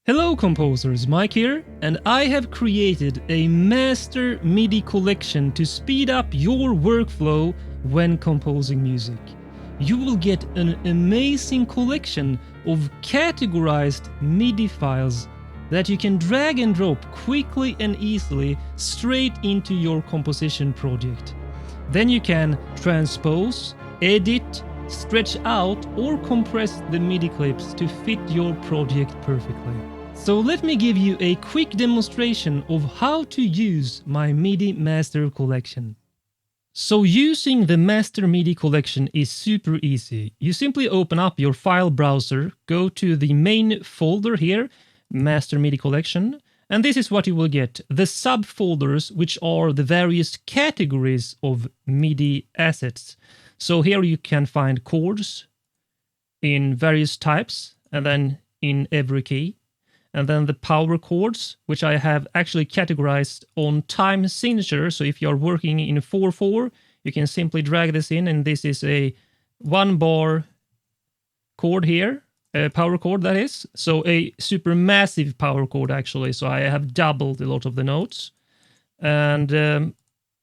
Hello composers, Mike here, and I have created a master MIDI collection to speed up your workflow when composing music. You will get an amazing collection of categorized MIDI files that you can drag and drop quickly and easily straight into your composition project. Then you can transpose, edit, stretch out or compress the MIDI clips to fit your project perfectly. So let me give you a quick demonstration of how to use my MIDI master collection. So using the master MIDI collection is super easy. You simply open up your file browser, go to the main folder here, master MIDI collection, and this is what you will get. The subfolders, which are the various categories of MIDI assets. So here you can find chords in various types and then in every key. And then the power chords, which I have actually categorized on time signature. So if you're working in 4/4, you can simply drag this in, and this is a 1-bar chord here, a power chord that is. So a super massive power chord actually. So I have doubled a lot of the notes. And then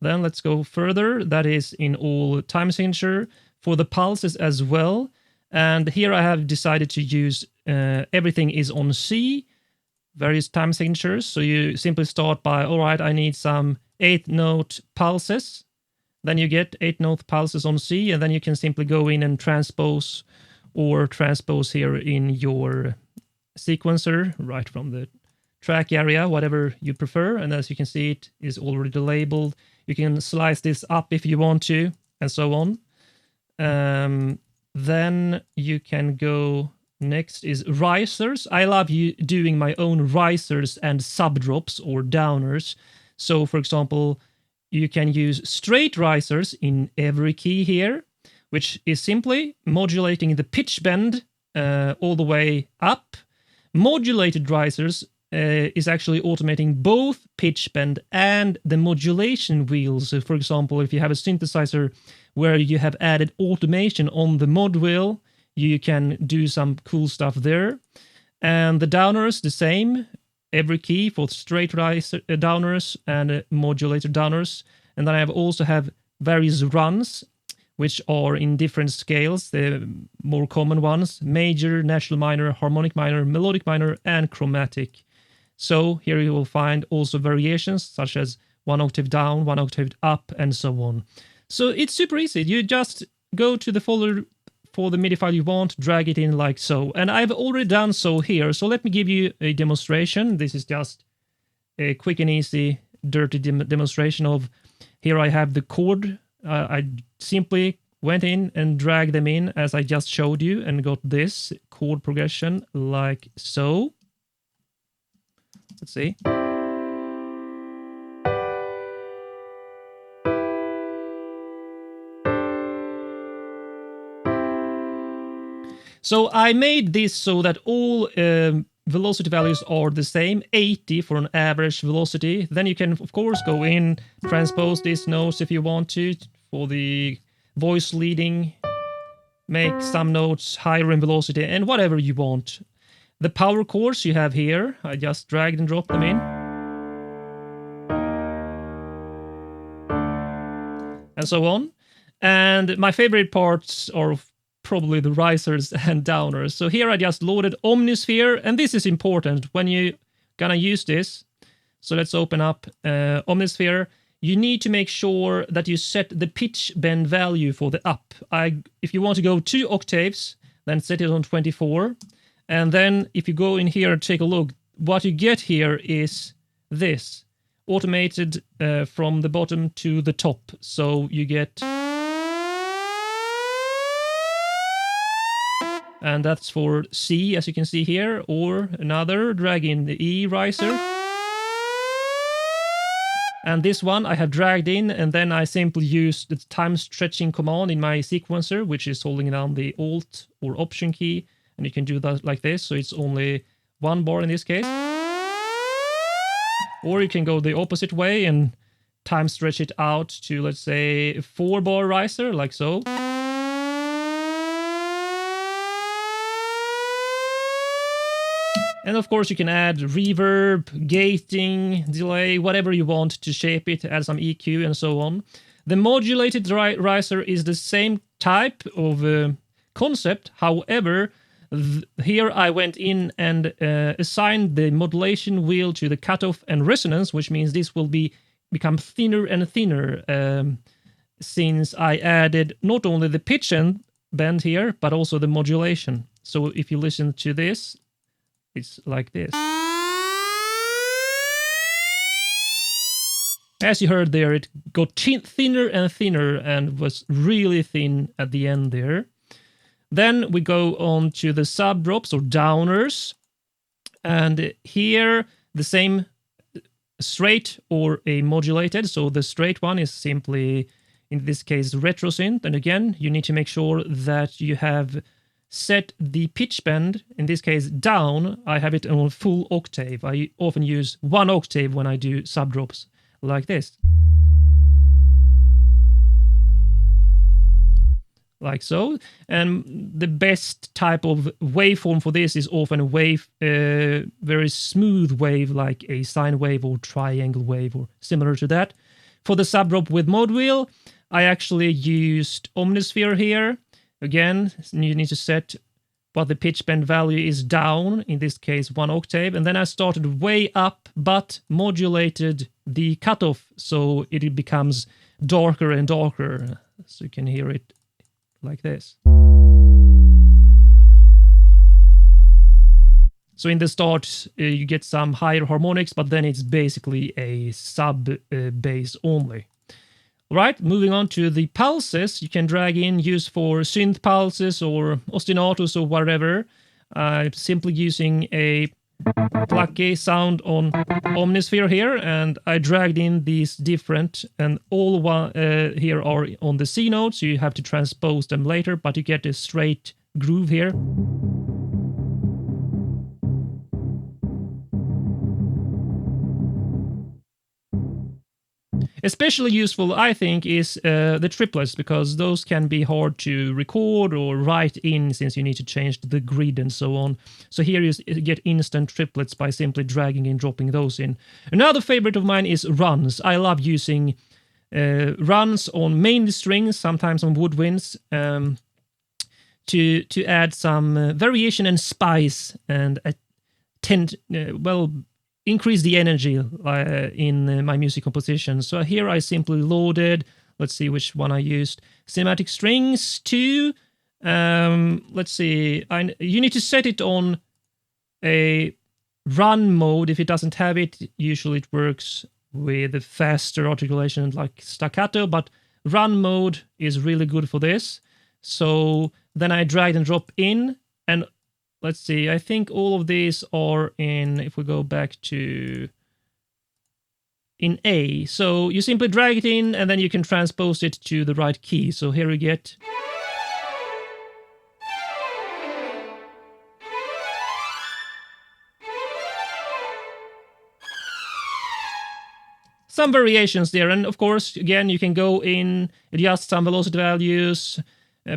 let's go further. That is in all time signature for the pulses as well. And here I have decided to use everything is on C. Various time signatures. So you simply start by, all right, I need some 8-note pulses. Then you get 8-note pulses on C, and then you can simply go in and transpose here in your sequencer right from the track area, whatever you prefer. And as you can see, it is already labeled. You can slice this up if you want to, and so on. Then you can go. Next is risers. I love doing my own risers and subdrops or downers. So for example, you can use straight risers in every key here, which is simply modulating the pitch bend all the way up. Modulated risers is actually automating both pitch bend and the modulation wheels. So for example, if you have a synthesizer where you have added automation on the mod wheel, you can do some cool stuff there. And the downers, the same. Every key for straight riser downers and modulator downers. And then I also have various runs, which are in different scales. The more common ones: major, natural minor, harmonic minor, melodic minor, and chromatic. So here you will find also variations such as 1 octave down, 1 octave up, and so on. So it's super easy. You just go to the folder for the MIDI file you want, drag it in like so. And I've already done so here, so let me give you a demonstration. This is just a quick and easy, dirty demonstration of, here I have the chord. I simply went in and dragged them in as I just showed you and got this chord progression like so. Let's see. So I made this so that all velocity values are the same, 80 for an average velocity. Then you can, of course, go in, transpose these notes if you want to, for the voice leading, make some notes higher in velocity, and whatever you want. The power chords you have here, I just dragged and dropped them in. And so on. And my favorite parts are probably the risers and downers. So here I just loaded Omnisphere, and this is important when you're gonna use this. So let's open up Omnisphere. You need to make sure that you set the pitch bend value for the up. If you want to go 2 octaves, then set it on 24. And then if you go in here and take a look, what you get here is this, automated from the bottom to the top. So you get... And that's for C, as you can see here, or another, drag in the E riser. And this one I have dragged in, and then I simply use the time stretching command in my sequencer, which is holding down the Alt or Option key. And you can do that like this, so it's only 1 bar in this case. Or you can go the opposite way and time stretch it out to, let's say, a 4-bar riser, like so. And of course you can add reverb, gating, delay, whatever you want to shape it, add some EQ and so on. The modulated riser is the same type of concept, however, here I went in and assigned the modulation wheel to the cutoff and resonance, which means this will become thinner and thinner since I added not only the pitch and bend here, but also the modulation. So if you listen to this, it's like this. As you heard there, it got thinner and thinner and was really thin at the end there. Then we go on to the sub drops or downers. And here the same straight or a modulated. So the straight one is simply, in this case, retro synth. And again, you need to make sure that you have set the pitch bend, in this case down. I have it on full octave. I often use 1 octave when I do sub drops like this. Like so. And the best type of waveform for this is often a wave, very smooth wave like a sine wave or triangle wave or similar to that. For the sub drop with mod wheel, I actually used Omnisphere here. Again, you need to set what the pitch bend value is down, in this case 1 octave, and then I started way up but modulated the cutoff so it becomes darker and darker, so you can hear it like this. So in the start you get some higher harmonics, but then it's basically a sub bass only. Right, moving on to the pulses, you can drag in, use for synth pulses or ostinatos or whatever. Simply using a plucky sound on Omnisphere here, and I dragged in these different, and all here are on the C notes, so you have to transpose them later, but you get a straight groove here. Especially useful, I think, is the triplets, because those can be hard to record or write in since you need to change the grid and so on. So here you get instant triplets by simply dragging and dropping those in. Another favorite of mine is runs. I love using runs on main strings, sometimes on woodwinds, to add some variation and spice and increase the energy in my music composition. So here I simply loaded, let's see which one I used, Cinematic Strings 2. Let's see, you need to set it on a run mode. If it doesn't have it, usually it works with a faster articulation like staccato, but run mode is really good for this. So then I drag and drop in, and let's see, I think all of these are in, if we go back to, in A. So you simply drag it in and then you can transpose it to the right key. So here we get. Some variations there, and of course, again, you can go in, adjust some velocity values,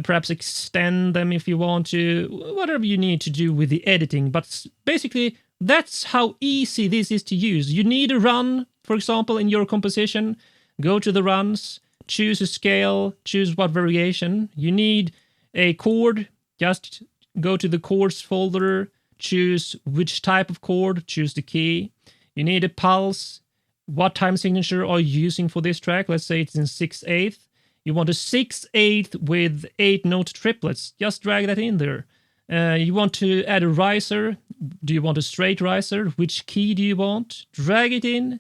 perhaps extend them if you want to, whatever you need to do with the editing. But basically, that's how easy this is to use. You need a run, for example, in your composition. Go to the runs, choose a scale, choose what variation. You need a chord, just go to the chords folder, choose which type of chord, choose the key. You need a pulse. What time signature are you using for this track? Let's say it's in 6/8. You want a 6/8 with 8-note triplets. Just drag that in there. You want to add a riser. Do you want a straight riser? Which key do you want? Drag it in.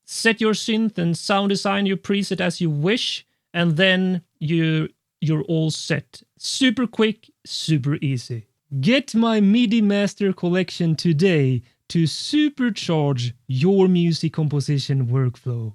Set your synth and sound design your preset as you wish. And then you're all set. Super quick, super easy. Get my MIDI Master Collection today to supercharge your music composition workflow.